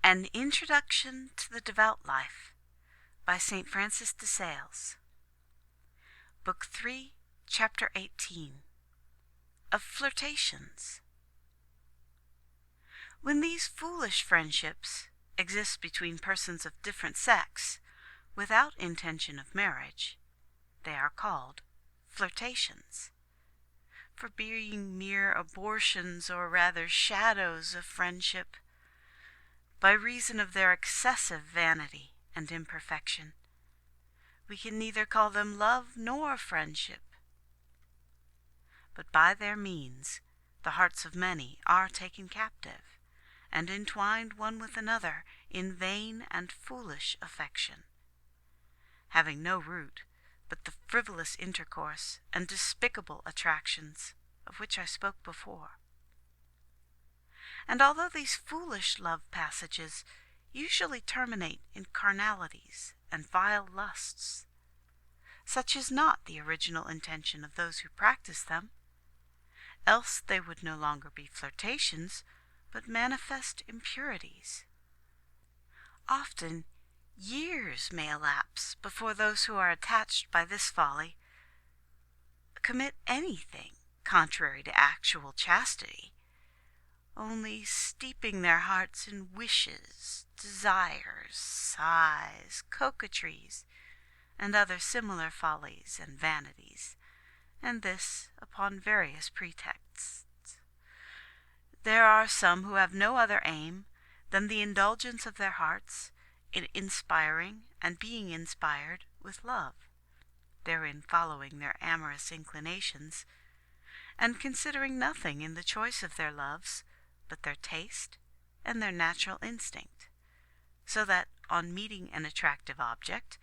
An Introduction to the Devout Life by St. Francois de Sales. Book 3, Chapter 18, of Flirtations. When these foolish friendships exist between persons of different sex, without intention of marriage, they are called flirtations, for being mere abortions, or rather shadows of friendship, by reason of their excessive vanity and imperfection. We can neither call them love nor friendship. But by their means the hearts of many are taken captive, and entwined one with another in vain and foolish affection, having no root but the frivolous intercourse and despicable attractions of which I spoke before. And although these foolish love passages usually terminate in carnalities and vile lusts, such is not the original intention of those who practice them, else they would no longer be flirtations, but manifest impurities. Often years may elapse before those who are attached by this folly commit anything contrary to actual chastity, only steeping their hearts in wishes, desires, sighs, coquetries, and other similar follies and vanities, and this upon various pretexts. There are some who have no other aim than the indulgence of their hearts in inspiring and being inspired with love, therein following their amorous inclinations, and considering nothing in the choice of their loves but their taste and their natural instinct, so that, on meeting an attractive object,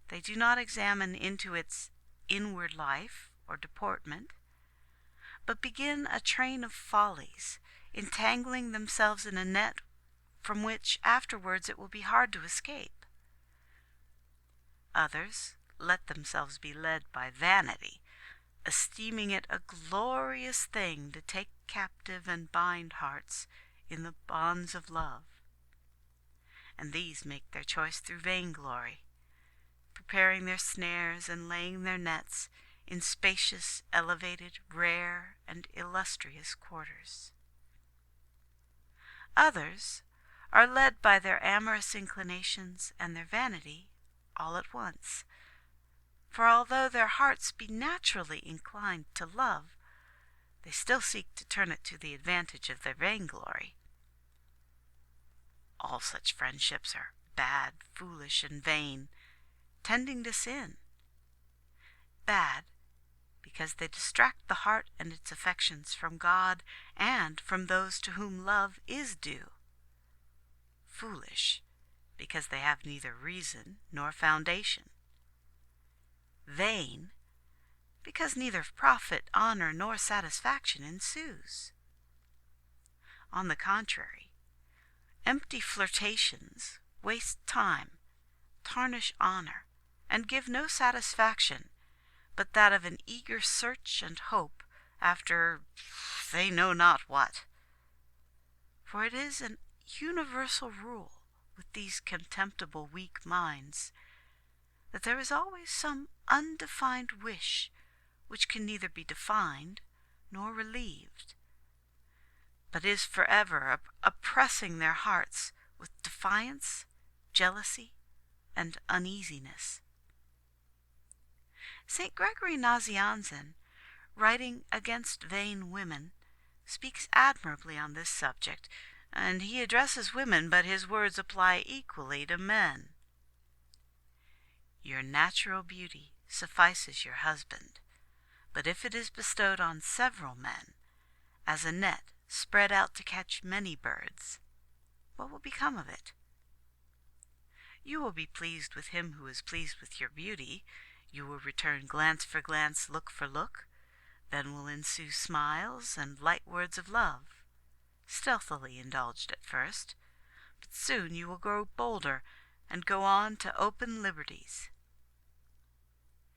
they do not examine into its inward life or deportment, but begin a train of follies, entangling themselves in a net from which afterwards it will be hard to escape. Others let themselves be led by vanity, esteeming it a glorious thing to take captive and bind hearts in the bonds of love. And these make their choice through vainglory, preparing their snares and laying their nets in spacious, elevated, rare, and illustrious quarters. Others are led by their amorous inclinations and their vanity all at once, for although their hearts be naturally inclined to love, they still seek to turn it to the advantage of their vainglory. All such friendships are bad, foolish, and vain, tending to sin. Bad, because they distract the heart and its affections from God and from those to whom love is due. Foolish, because they have neither reason nor foundation. Vain, because neither profit, honor, nor satisfaction ensues. On the contrary, empty flirtations waste time, tarnish honor, and give no satisfaction but that of an eager search and hope after they know not what. For it is an universal rule with these contemptible weak minds that there is always some undefined wish which can neither be defined nor relieved, but is forever oppressing their hearts with defiance, jealousy, and uneasiness. St. Gregory Nazianzen, writing against vain women, speaks admirably on this subject, and he addresses women, but his words apply equally to men. Your natural beauty suffices your husband, but if it is bestowed on several men, as a net spread out to catch many birds, what will become of it? You will be pleased with him who is pleased with your beauty. You will return glance for glance, look for look. Then will ensue smiles and light words of love, stealthily indulged at first, but soon you will grow bolder and go on to open liberties.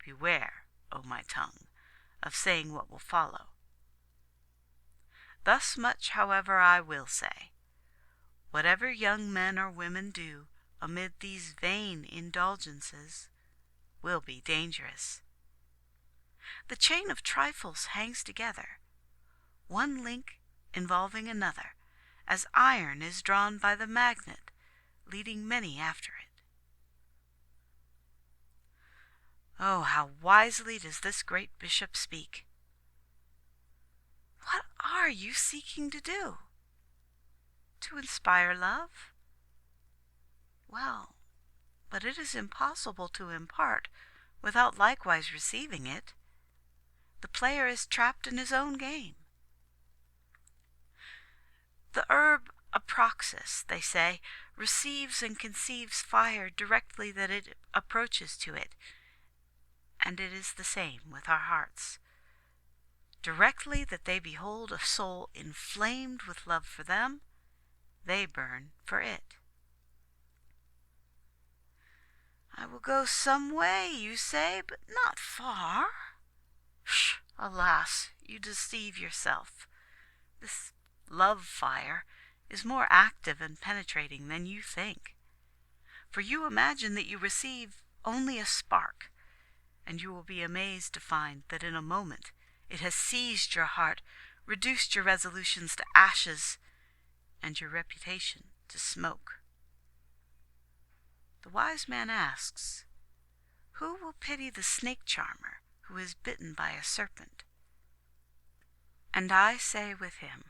Beware, O my tongue, of saying what will follow. Thus much, however, I will say. whatever young men or women do amid these vain indulgences will be dangerous. The chain of trifles hangs together, one link involving another, as iron is drawn by the magnet, leading many after it. Oh, how wisely does this great bishop speak! What are you seeking to do? To inspire love? Well, but it is impossible to impart without likewise receiving it. The player is trapped in his own game. The herb aproxis, they say, receives and conceives fire directly that it approaches to it, and it is the same with our hearts. Directly that they behold a soul inflamed with love for them, they burn for it. I will go some way, you say, but not far. Alas, you deceive yourself. This love fire is more active and penetrating than you think. For you imagine that you receive only a spark, and you will be amazed to find that in a moment it has seized your heart, reduced your resolutions to ashes, and your reputation to smoke. The wise man asks, who will pity the snake charmer who is bitten by a serpent? And I say with him,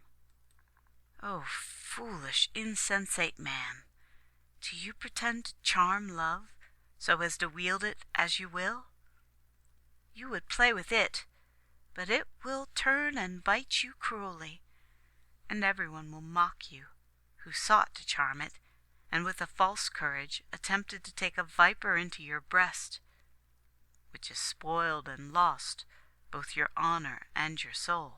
O foolish, insensate man, do you pretend to charm love so as to wield it as you will? You would play with it, but it will turn and bite you cruelly, and everyone will mock you who sought to charm it, and with a false courage attempted to take a viper into your breast, which has spoiled and lost both your honor and your soul.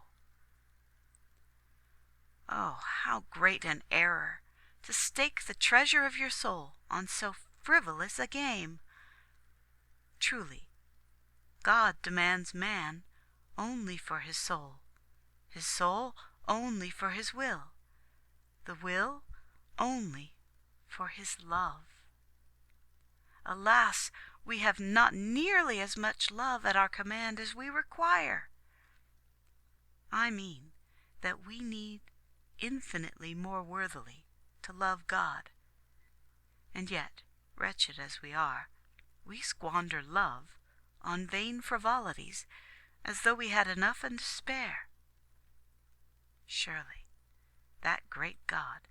Oh, how great an error to stake the treasure of your soul on so frivolous a game! Truly, God demands man only for his soul only for his will, the will only for his love. Alas, we have not nearly as much love at our command as we require. I mean that we need infinitely more worthily to love God. And yet, wretched as we are, we squander love on vain frivolities as though we had enough and to spare. Surely, that great God,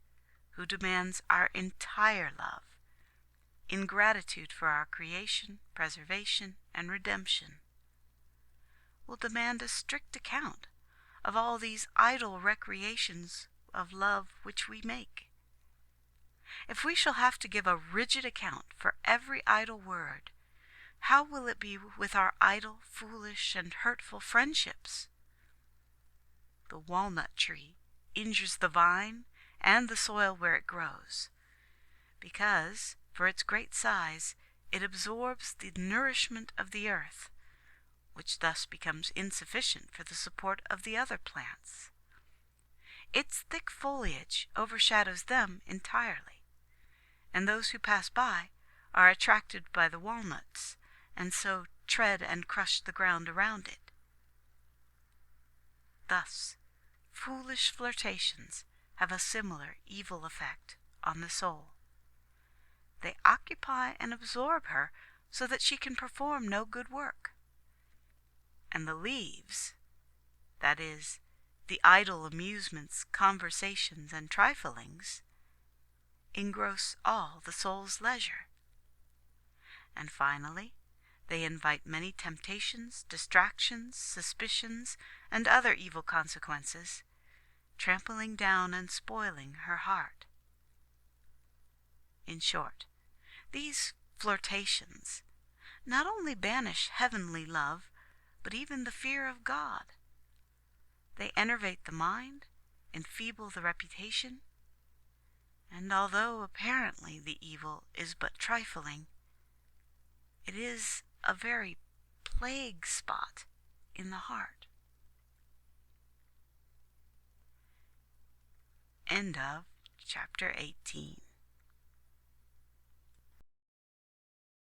who demands our entire love, in gratitude for our creation, preservation, and redemption, will demand a strict account of all these idle recreations of love which we make. If we shall have to give a rigid account for every idle word, how will it be with our idle, foolish, and hurtful friendships? The walnut tree injures the vine and the soil where it grows, because, for its great size, it absorbs the nourishment of the earth, which thus becomes insufficient for the support of the other plants. Its thick foliage overshadows them entirely, and those who pass by are attracted by the walnuts, and so tread and crush the ground around it. Thus, foolish flirtations have a similar evil effect on the soul. They occupy and absorb her so that she can perform no good work. And the leaves, that is, the idle amusements, conversations, and triflings, engross all the soul's leisure. And finally, they invite many temptations, distractions, suspicions, and other evil consequences, trampling down and spoiling her heart. In short, these flirtations not only banish heavenly love, but even the fear of God. They enervate the mind, enfeeble the reputation, and although apparently the evil is but trifling, it is a very plague spot in the heart. End of chapter 18.